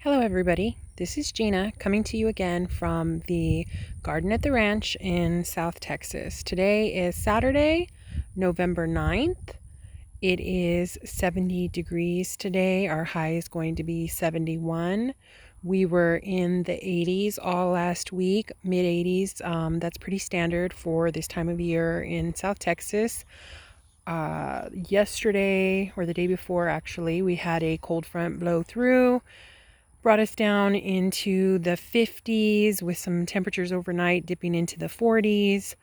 Hello everybody, this is Gina coming to you again from the garden at the ranch in South Texas. Today is Saturday, November 9th. It is 70 degrees today. Our high is going to be 71. We were in the 80s all last week, mid 80s. That's pretty standard for this time of year in South Texas. Yesterday, or the day before actually, we had a cold front blow through. Brought us down into the 50s with some temperatures overnight dipping into the 40s.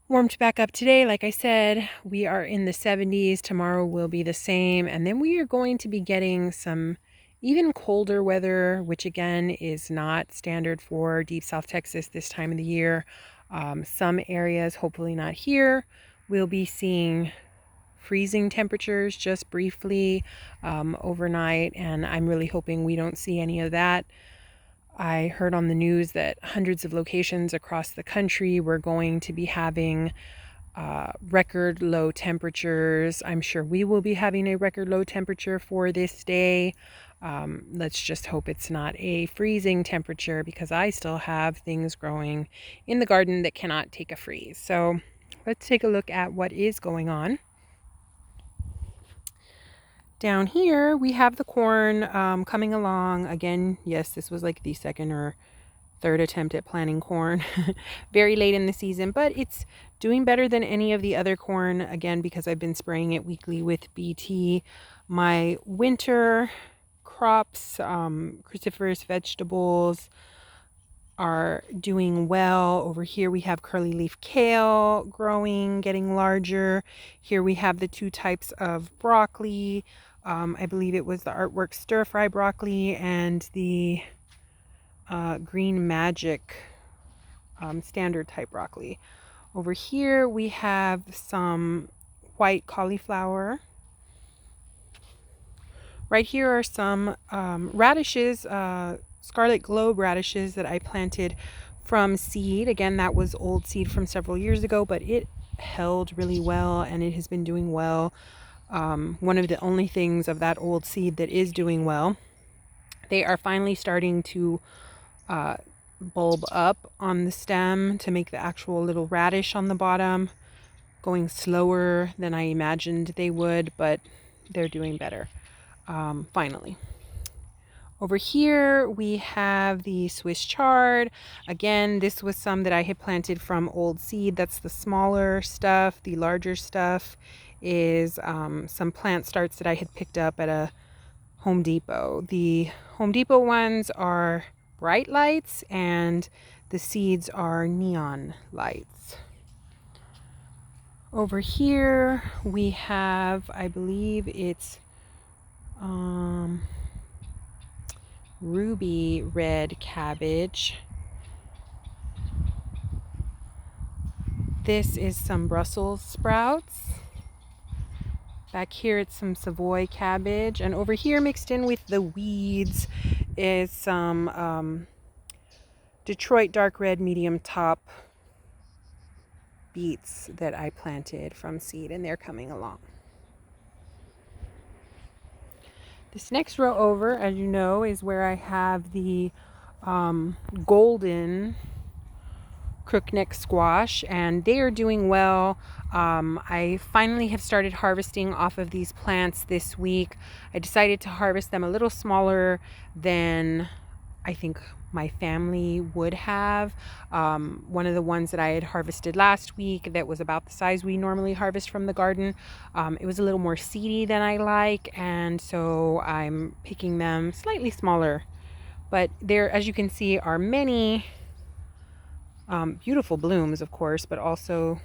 Warmed back up today. Like I said, we are in the 70s. Tomorrow will be the same. And then we are going to be getting some even colder weather, which again is not standard for deep South Texas this time of the year. Some areas, hopefully not here, we'll be seeing freezing temperatures just briefly overnight, and I'm really hoping we don't see any of that. I heard on the news that hundreds of locations across the country were going to be having record low temperatures. I'm sure we will be having a record low temperature for this day. Let's just hope it's not a freezing temperature, because I still have things growing in the garden that cannot take a freeze. So let's take a look at what is going on. Down here, we have the corn coming along. Again, yes, this was like the second or third attempt at planting corn. Very late in the season, but it's doing better than any of the other corn, again, because I've been spraying it weekly with BT. My winter crops, cruciferous vegetables, are doing well. Over here we have curly leaf kale growing, getting larger. Here we have the two types of broccoli. I believe it was the Artwork stir fry broccoli and the Green Magic standard type broccoli. Over here we have some white cauliflower. Right here are some radishes, Scarlet Globe radishes that I planted from seed. Again, that was old seed from several years ago, but it held really well and it has been doing well. One of the only things of that old seed that is doing well. They are finally starting to bulb up on the stem to make the actual little radish on the bottom. Going slower than I imagined they would, but they're doing better. Finally. Over here we have the Swiss chard. Again, this was some that I had planted from old seed. That's the smaller stuff. The larger stuff is some plant starts that I had picked up at a Home Depot. The Home Depot ones are bright lights and the seeds are neon lights. Over here we have, I believe it's ruby red cabbage. This is some Brussels sprouts. Back here it's some Savoy cabbage, and over here mixed in with the weeds is some Detroit dark red medium top beets that I planted from seed, and they're coming along. This next row over, as you know, is where I have the golden crookneck squash, and they are doing well. I finally have started harvesting off of these plants this week. I decided to harvest them a little smaller than I think my family would have. One of the ones that I had harvested last week that was about the size we normally harvest from the garden, it was a little more seedy than I like, and so I'm picking them slightly smaller. But there, as you can see, are many beautiful blooms, of course, but also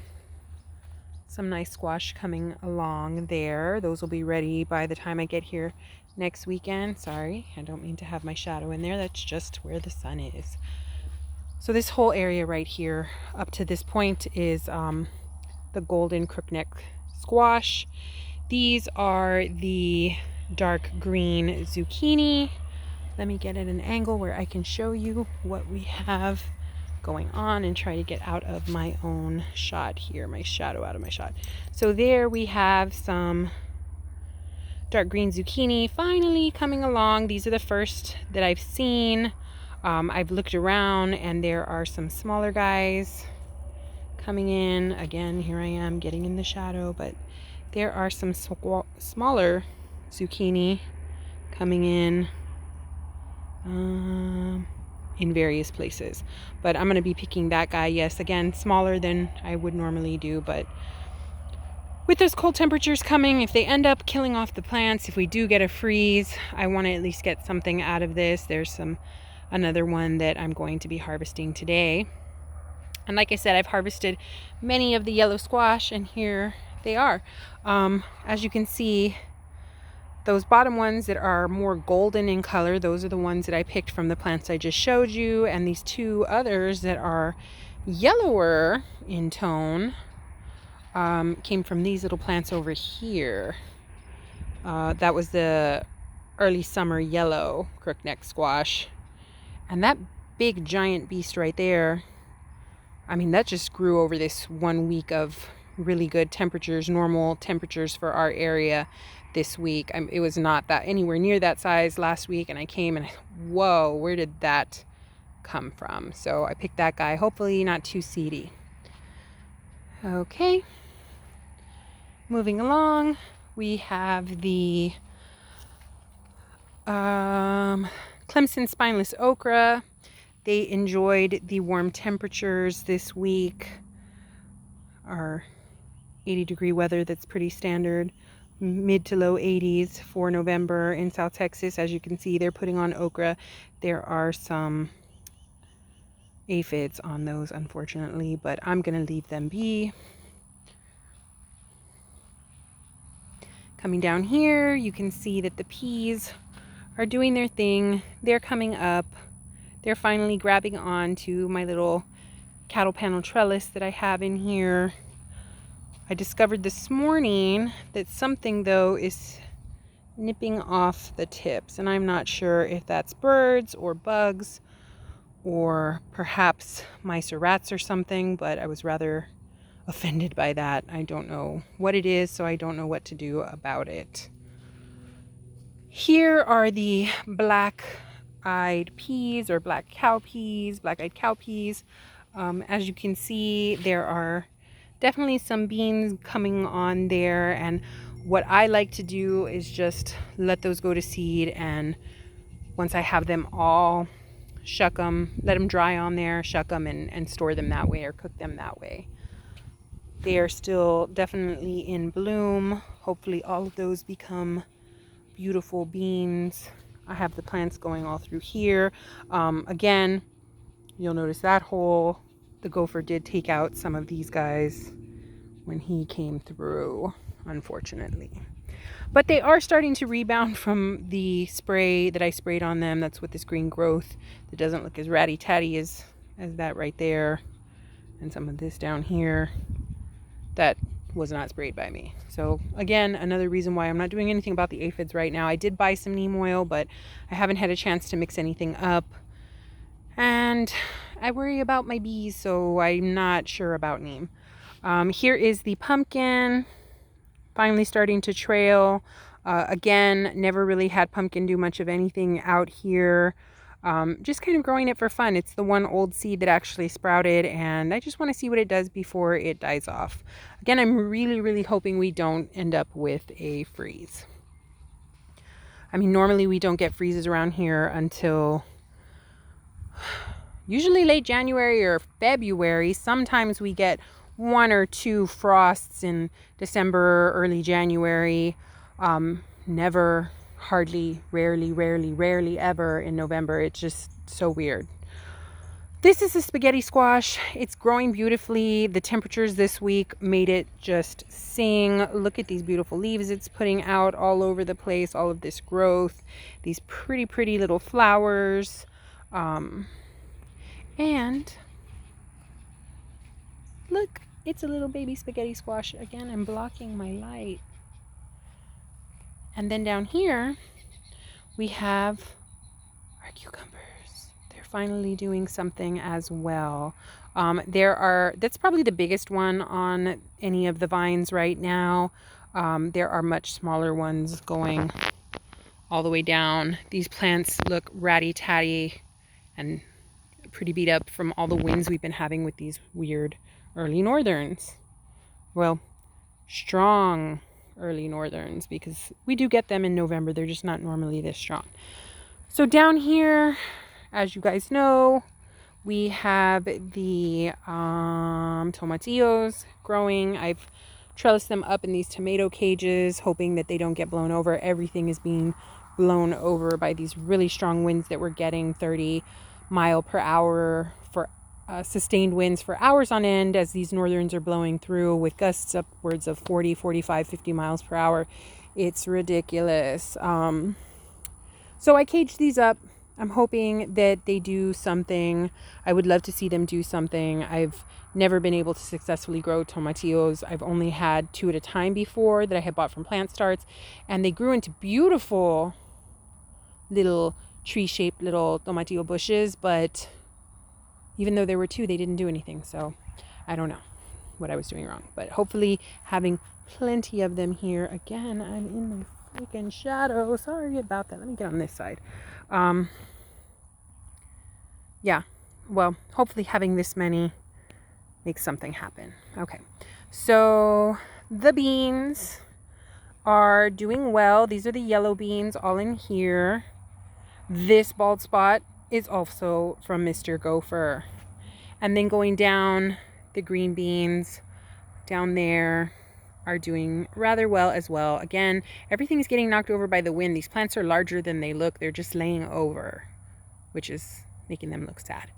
some nice squash coming along there. Those will be ready by the time I get here next weekend. Sorry, I don't mean to have my shadow in there. That's just where the sun is. So this whole area right here up to this point is the golden crookneck squash. These are the dark green zucchini. Let me get at an angle where I can show you what we have going on and try to get out of my own shot here, my shadow out of my shot. So there we have some dark green zucchini finally coming along. These are the first that I've seen. I've looked around and there are some smaller guys coming in. Again, here I am getting in the shadow, but there are some smaller zucchini coming in various places. But I'm going to be picking that guy. Yes, again, smaller than I would normally do, but with those cold temperatures coming, if they end up killing off the plants, if we do get a freeze, I want to at least get something out of this. There's another one that I'm going to be harvesting today. And like I said, I've harvested many of the yellow squash, and here they are. As you can see, those bottom ones that are more golden in color, those are the ones that I picked from the plants I just showed you. And these two others that are yellower in tone came from these little plants over here. That was the early summer yellow crookneck squash. And that big giant beast right there, I mean, that just grew over this 1 week of really good temperatures, normal temperatures for our area this week. It was not that anywhere near that size last week, and I came and whoa, where did that come from? So I picked that guy, hopefully not too seedy. Okay. Moving along, we have the Clemson spineless okra. They enjoyed the warm temperatures this week. Our 80-degree weather that's pretty standard, mid to low 80s for November in South Texas. As you can see, they're putting on okra. There are some aphids on those, unfortunately, but I'm going to leave them be. Coming down here, you can see that the peas are doing their thing. They're coming up. They're finally grabbing on to my little cattle panel trellis that I have in here. I discovered this morning that something, though, is nipping off the tips, and I'm not sure if that's birds or bugs or perhaps mice or rats or something, but I was rather offended by that. I don't know what it is, so I don't know what to do about it. Here are the black-eyed peas or black-eyed cow peas. As you can see, there are definitely some beans coming on there, and what I like to do is just let those go to seed, and once I have them all, shuck them, let them dry on there, shuck them, and store them that way or cook them that way. They are still definitely in bloom. Hopefully all of those become beautiful beans. I have the plants going all through here. Again, you'll notice that hole. The gopher did take out some of these guys when he came through, unfortunately. But they are starting to rebound from the spray that I sprayed on them. That's with this green growth that doesn't look as ratty-tatty as that right there. And some of this down here that was not sprayed by me. So again, another reason why I'm not doing anything about the aphids right now. I did buy some neem oil, but I haven't had a chance to mix anything up. And I worry about my bees, so I'm not sure about neem. Here is the pumpkin, finally starting to trail. Again, never really had pumpkin do much of anything out here. Just kind of growing it for fun. It's the one old seed that actually sprouted, and I just want to see what it does before it dies off. Again, I'm really, really hoping we don't end up with a freeze. I mean, normally we don't get freezes around here until usually late January or February. Sometimes we get 1 or 2 frosts in December, early January. Never, hardly, rarely ever in November. It's just so weird. This is a spaghetti squash. It's growing beautifully. The temperatures this week made it just sing. Look at these beautiful leaves it's putting out all over the place. All of this growth, these pretty little flowers. And look, it's a little baby spaghetti squash. Again, I'm blocking my light. And then down here, we have our cucumbers. They're finally doing something as well. That's probably the biggest one on any of the vines right now. There are much smaller ones going all the way down. These plants look ratty-tatty and pretty beat up from all the winds we've been having with these weird early northerns. Well, strong early northerns, because we do get them in November. They're just not normally this strong. So down here, as you guys know, we have the tomatillos growing. I've trellised them up in these tomato cages, hoping that they don't get blown over. Everything is being blown over by these really strong winds that we're getting, 30-mile-per-hour for sustained winds for hours on end as these northerns are blowing through with gusts upwards of 40, 45, 50 miles per hour. It's ridiculous. So I caged these up. I'm hoping that they do something. I would love to see them do something. I've never been able to successfully grow tomatillos. I've only had 2 at a time before that I had bought from Plant Starts, and they grew into beautiful little tree-shaped little tomatillo bushes, but even though there were 2, they didn't do anything. So I don't know what I was doing wrong, but hopefully having plenty of them here. Again, I'm in my freaking shadow. Sorry about that. Let me get on this side. Yeah, well, hopefully having this many makes something happen. Okay, so the beans are doing well. These are the yellow beans all in here. This bald spot is also from Mr. Gopher. And then going down, the green beans down there are doing rather well as well. Again, everything is getting knocked over by the wind. These plants are larger than they look. They're just laying over, which is making them look sad.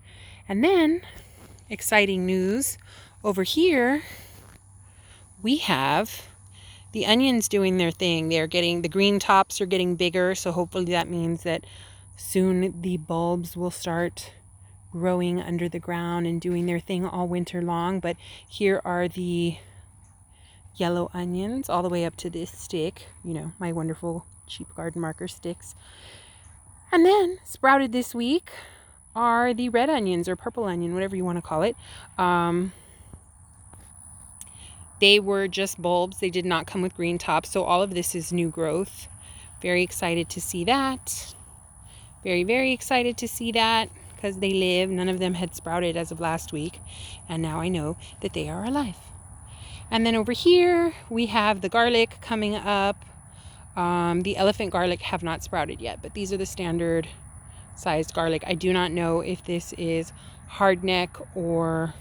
And then, exciting news, over here, we have the onions doing their thing. They're getting, the green tops are getting bigger, so hopefully that means that soon the bulbs will start growing under the ground and doing their thing all winter long. But here are the yellow onions all the way up to this stick, you know, my wonderful cheap garden marker sticks. And then sprouted this week are the red onions or purple onion, whatever you want to call it. They were just bulbs. They did not come with green tops. So all of this is new growth. Very excited to see that. Very, very excited to see that because they live. None of them had sprouted as of last week. And now I know that they are alive. And then over here, we have the garlic coming up. The elephant garlic have not sprouted yet, but these are the standard sized garlic. I do not know if this is hardneck or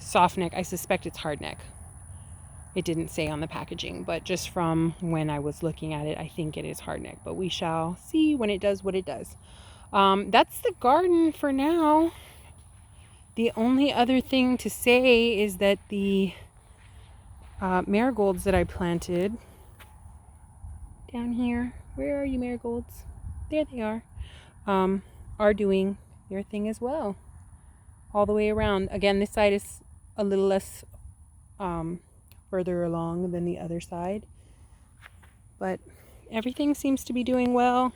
softneck. I suspect it's hardneck. It didn't say on the packaging, but just from when I was looking at it, I think it is hardneck, but we shall see when it does what it does. That's the garden for now. The only other thing to say is that the marigolds that I planted down here, where are you marigolds? There they are doing their thing as well, all the way around. Again, this side is a little less further along than the other side, but everything seems to be doing well.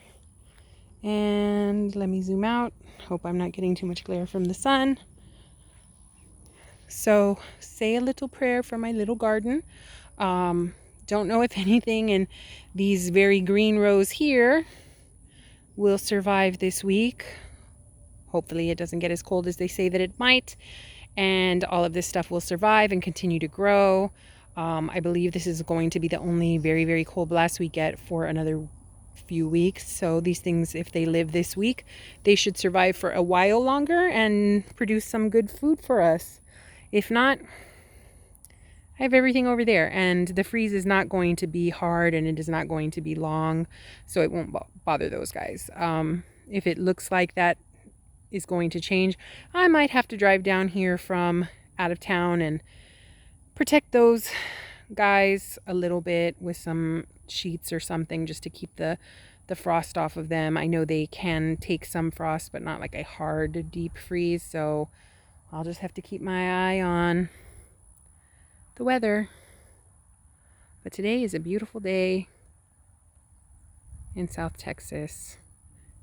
And let me zoom out. Hope I'm not getting too much glare from the sun. So say a little prayer for my little garden. Don't know if anything in these very green rows here will survive this week. Hopefully it doesn't get as cold as they say that it might, and all of this stuff will survive and continue to grow. I believe this is going to be the only very, very cold blast we get for another few weeks. So these things, if they live this week, they should survive for a while longer and produce some good food for us. If not, I have everything over there, and the freeze is not going to be hard and it is not going to be long, so it won't bother those guys. If it looks like that is going to change, I might have to drive down here from out of town and protect those guys a little bit with some sheets or something just to keep the frost off of them. I know they can take some frost, but not like a hard deep freeze, so I'll just have to keep my eye on the weather. But today is a beautiful day in South Texas.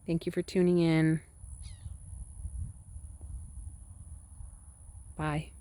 Thank you for tuning in. Bye.